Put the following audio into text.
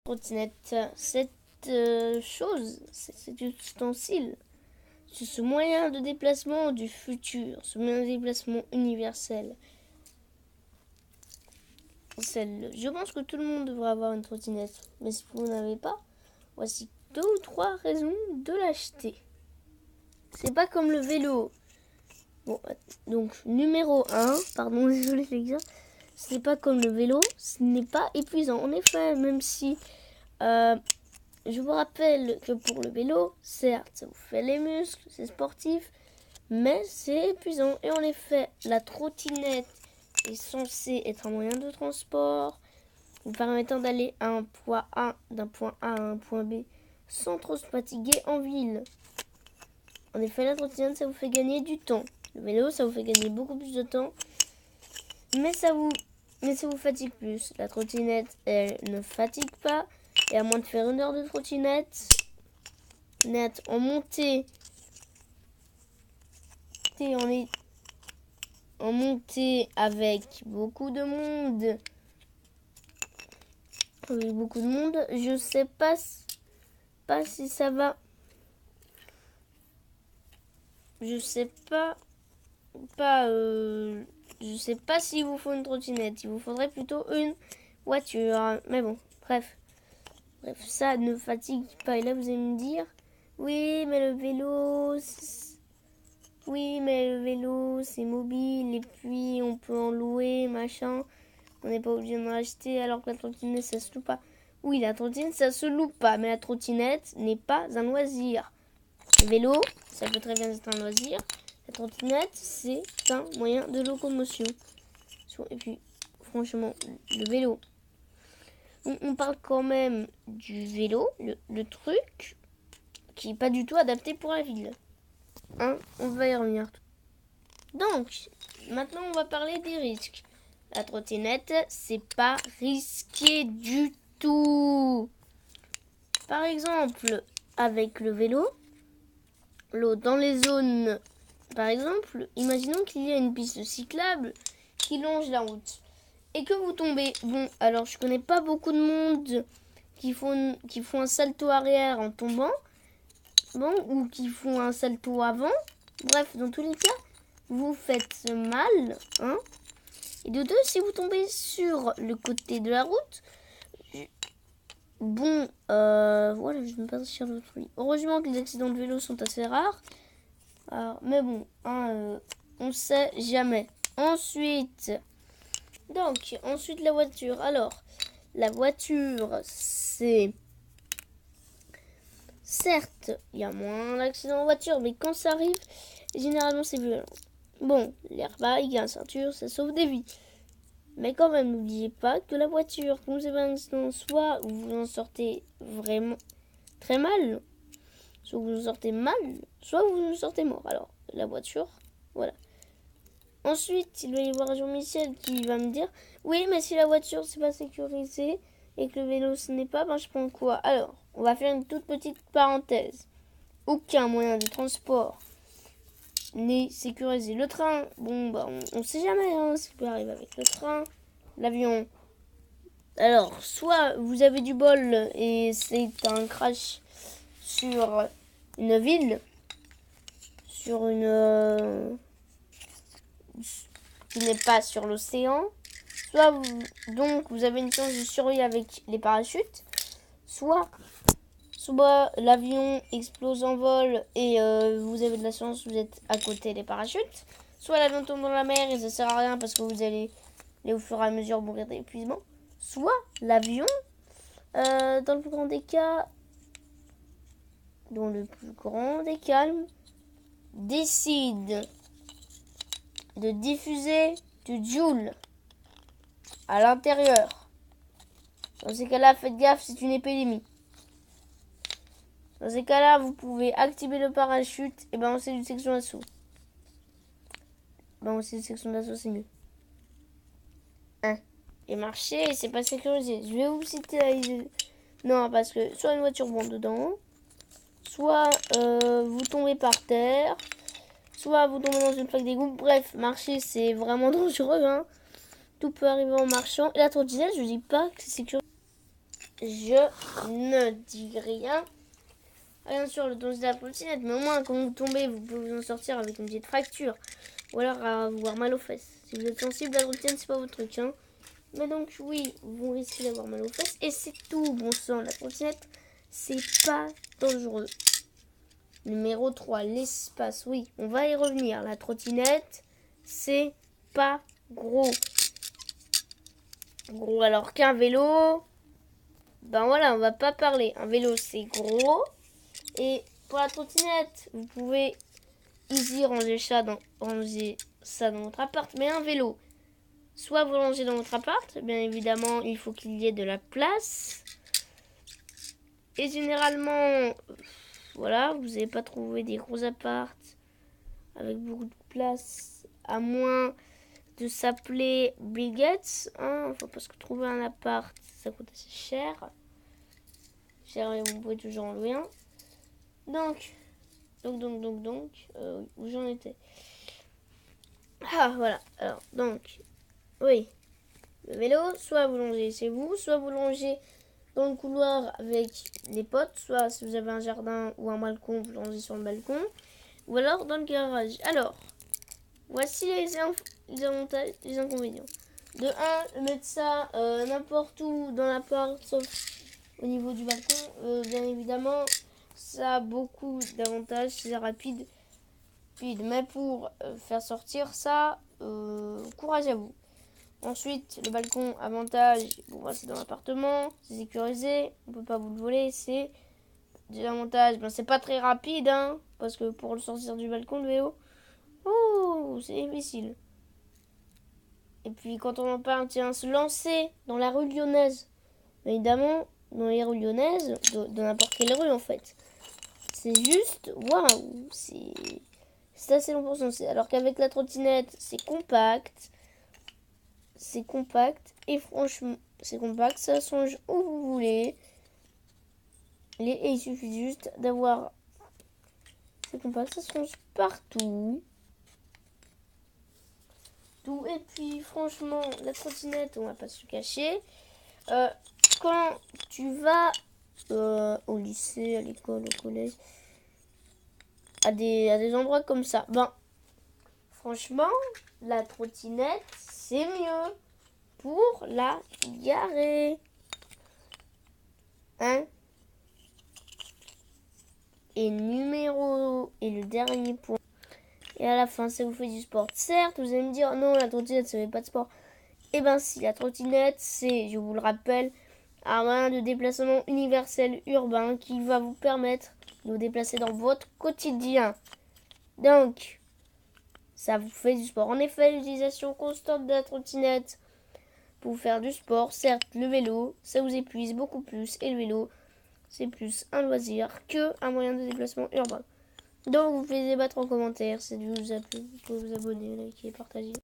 Trottinette, cette chose, cet ustensile, c'est ce moyen de déplacement du futur, ce moyen de déplacement universel. Je pense que tout le monde devrait avoir une trottinette, mais si vous n'avez pas, voici 2 ou 3 raisons de l'acheter. C'est pas comme le vélo. Bon, donc numéro 1, pardon, désolé les gars, c'est pas comme le vélo, ce n'est pas épuisant. En effet, même si je vous rappelle que pour le vélo, certes, ça vous fait les muscles, c'est sportif, mais c'est épuisant. Et en effet, la trottinette est censée être un moyen de transport vous permettant d'aller à un point A, d'un point A à un point B, sans trop se fatiguer en ville. En effet, la trottinette, ça vous fait gagner du temps. Le vélo, ça vous fait gagner beaucoup plus de temps, mais ça vous fatigue plus. La trottinette, elle ne fatigue pas. Et à moins de faire 1 heure de trottinette, en montée, en montée avec beaucoup de monde. Je sais pas si ça va. Je sais pas s'il vous faut une trottinette. Il vous faudrait plutôt une voiture. Mais bon, bref, ça ne fatigue pas. Et là, vous allez me dire, oui, mais le vélo, c'est mobile et puis on peut en louer, machin. On n'est pas obligé d'en acheter alors que la trottinette, ça se loue pas. Oui, la trottinette, ça se loue pas, mais la trottinette n'est pas un loisir. Le vélo, ça peut très bien être un loisir. La trottinette, c'est un moyen de locomotion. Et puis, franchement, le vélo. On parle quand même du vélo, le truc qui n'est pas du tout adapté pour la ville. On va y revenir. Donc, maintenant, on va parler des risques. La trottinette, c'est pas risqué du tout. Par exemple, avec le vélo, dans les zones, par exemple, imaginons qu'il y a une piste cyclable qui longe la route et que vous tombez. Bon, alors je connais pas beaucoup de monde qui font un salto arrière en tombant, bon, ou qui font un salto avant. Bref, dans tous les cas, vous faites mal, hein. Et de deux, si vous tombez sur le côté de la route, bon, voilà, je ne pas sur le truc. Heureusement que les accidents de vélo sont assez rares. Alors, mais bon, on sait jamais. Ensuite, la voiture. Alors, la voiture, c'est... Certes, il y a moins d'accidents en voiture, mais quand ça arrive, généralement, c'est violent. Bon, l'airbag, la ceinture, ça sauve des vies. Mais quand même, n'oubliez pas que la voiture, quand vous avez un accident, soit vous en sortez vraiment très mal, soit vous en sortez mal, soit vous en sortez mort. Alors, la voiture, voilà. Ensuite, il va y avoir Jean-Michel qui va me dire, oui, mais si la voiture, c'est pas sécurisé et que le vélo, ce n'est pas, ben je prends quoi? Alors, on va faire une toute petite parenthèse. Aucun moyen de transport n'est sécurisé. Le train, bon, bah, on sait jamais ce qui peut arriver avec le train, l'avion. Alors, soit vous avez du bol et c'est un crash sur une ville, sur une qui n'est pas sur l'océan, soit vous avez une chance de survivre avec les parachutes, soit l'avion explose en vol et vous avez de la chance, vous êtes à côté des parachutes, soit l'avion tombe dans la mer et ça sert à rien parce que vous allez au fur et à mesure mourir d'épuisement, soit l'avion, dans le plus grand des calmes, décide de diffuser du Joule à l'intérieur. Dans ces cas-là, faites gaffe, c'est une épidémie. Dans ces cas-là, vous pouvez activer le parachute et balancer une section d'assaut. Balancer une section d'assaut, c'est mieux. Et marcher, c'est pas sécurisé. Je vais vous citer non, parce que soit une voiture monte dedans, soit vous tombez par terre, soit vous tombez dans une flaque d'égout. Bref, marcher, c'est vraiment dangereux, hein. Tout peut arriver en marchant. Et la trottinette, je dis pas que c'est sécurisé. je ne dis rien. Rien sur le danger de la trottinette, mais au moins quand vous tombez, vous pouvez vous en sortir avec une petite fracture. Ou alors avoir mal aux fesses. Si vous êtes sensible à la trottinette, c'est pas votre truc. Hein. Mais donc oui, vous risquez d'avoir mal aux fesses. Et c'est tout, bon sang. La trottinette, c'est pas dangereux. Numéro 3, l'espace. Oui, on va y revenir. La trottinette, c'est pas gros. Gros alors qu'un vélo, ben voilà, on va pas parler. Un vélo, c'est gros. Et pour la trottinette, vous pouvez easy ranger ça dans votre appart. Mais un vélo, soit vous rangez dans votre appart, bien évidemment, il faut qu'il y ait de la place. Et généralement, voilà, vous n'allez pas trouver des gros apparts avec beaucoup de place, à moins de s'appeler Bill Gates. Hein, enfin, parce que trouver un appart, ça coûte assez cher. Cher, mais vous pouvez toujours en louer un. Donc, où j'en étais? Ah, voilà. Alors, donc, oui. Le vélo, soit vous longez chez vous, soit vous longez dans le couloir avec les potes, soit si vous avez un jardin ou un balcon, vous longez sur le balcon, ou alors dans le garage. Alors, voici les avantages, les inconvénients. De 1, mettre ça n'importe où dans l'appart, sauf au niveau du balcon, bien évidemment, ça a beaucoup d'avantages, c'est rapide. Mais pour faire sortir ça, courage à vous. Ensuite, le balcon, avantage, bon, c'est dans l'appartement, c'est sécurisé, on peut pas vous le voler, c'est des avantages. Ben, c'est pas très rapide, hein, parce que pour le sortir du balcon, le vélo, oh, c'est difficile. Et puis quand on en parle, tiens, se lancer dans la rue lyonnaise. Évidemment, dans les rues lyonnaises, dans n'importe quelle rue en fait. C'est juste, waouh, c'est assez long pour se lancer. Alors qu'avec la trottinette, c'est compact. C'est compact. Et franchement, c'est compact. Ça change où vous voulez. Et il suffit juste d'avoir... C'est compact, ça change partout. Tout. Et puis franchement, la trottinette, on va pas se cacher. Quand tu vas au lycée, à l'école, au collège, à des endroits comme ça, ben franchement, la trottinette, c'est mieux pour la garer. Hein? Et le dernier point. Et à la fin, ça vous fait du sport. Certes, vous allez me dire, non, la trottinette, ça fait pas de sport. Eh ben si, la trottinette, c'est, je vous le rappelle, un moyen de déplacement universel urbain qui va vous permettre de vous déplacer dans votre quotidien. Donc, ça vous fait du sport. En effet, l'utilisation constante de la trottinette pour faire du sport, certes, le vélo, ça vous épuise beaucoup plus. Et le vélo, c'est plus un loisir qu'un moyen de déplacement urbain. Donc, vous pouvez débattre en commentaire. Si vous pouvez vous abonner, liker, partager.